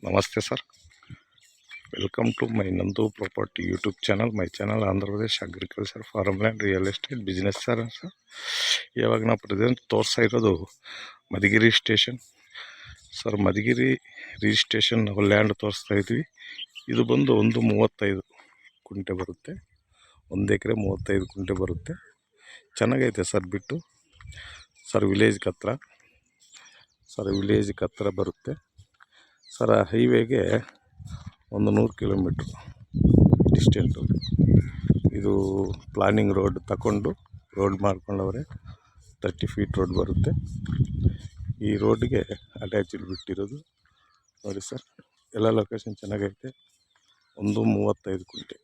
ನಮಸ್ತೆ sir, welcome to my ನಂದು property YouTube channel. My channel Andhra Pradesh agriculture, farm land, real estate business sir. ಇವಾಗ ನಾವು present ತೋರಿಸ್ತಾ ಇರೋದು Madhugiri station sir. Madhugiri registration ನಾವು ಲ್ಯಾಂಡ್ ತೋರಿಸ್ತಾ ಇದ್ವಿ. ಇದು ಬಂದು 35 ಕುಂಟೆ ಬರುತ್ತೆ. 1 ಎಕರೆ 35 ಕುಂಟೆ ಬರುತ್ತೆ. ಚೆನ್ನಾಗೈತೆ ಸರ್. ಬಿಟ್ಟು ಸರ್ ವಿಲೇಜ್ಗೆ ಹತ್ರ ಬರುತ್ತೆ ಸರ್. ಹೈವೇಗೆ ಒಂದು 100 ಕಿಲೋಮೀಟ್ರ್ ಡಿಸ್ಟೆಂಟು. ಇದು ಪ್ಲಾನಿಂಗ್ ರೋಡ್ ತಗೊಂಡು ರೋಡ್ ಮಾಡ್ಕೊಂಡವ್ರೆ. 30 ಫೀಟ್ ರೋಡ್ ಬರುತ್ತೆ. ಈ ರೋಡ್ಗೆ ಅಟ್ಯಾಚ್ಡ್ ಬಿಟ್ಟಿರೋದು ನೋಡಿ ಸರ್. ಎಲ್ಲ ಲೊಕೇಶನ್ ಚೆನ್ನಾಗೈತೆ. 135 ಕುಂಟೆ,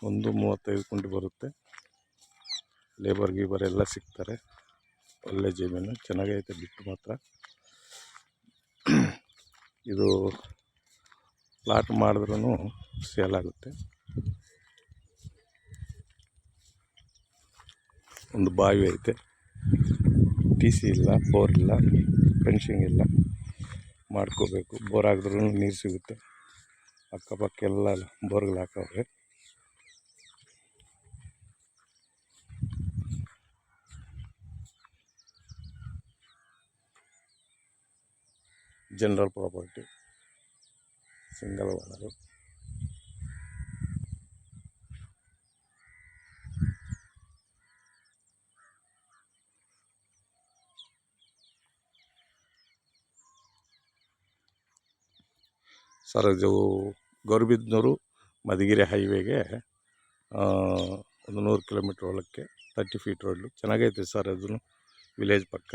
135 ಕುಂಟೆ ಬರುತ್ತೆ. ಲೇಬರ್ ಗೀಬರ್ ಎಲ್ಲ ಸಿಗ್ತಾರೆ. ಒಳ್ಳೆ ಜಮೀನು, ಚೆನ್ನಾಗೈತೆ. ಬಿಟ್ಟು ಮಾತ್ರ ಇದು ಪ್ಲಾಟ್ ಮಾಡಿದ್ರೂ ಸೇಲ್ ಆಗುತ್ತೆ. ಒಂದು ಬಾವಿ ಐತೆ. TC ಇಲ್ಲ, ಬೋರ್ ಇಲ್ಲ, ಫೆನ್ಸಿಂಗ್ ಇಲ್ಲ. ಮಾಡ್ಕೋಬೇಕು. ಬೋರ್ ಹಾಕಿದ್ರೂ ನೀರು ಸಿಗುತ್ತೆ. ಅಕ್ಕಪಕ್ಕ ಎಲ್ಲ ಬೋರ್ಗಳು ಹಾಕವ್ರೆ. General property, single owner. Sir ಇದು ಗೌರಿಬಿದನೂರು ಮಧುಗಿರಿ ಹೈವೇಗೆ 100 ಕಿಲೋಮೀಟ್ರ್ ಒಳಕ್ಕೆ 30 ಫೀಟ್ ರೋಡ್ಲು ಚೆನ್ನಾಗೈತೆ ಸರ್. ಅದನ್ನು ವಿಲೇಜ್ ಪಕ್ಕ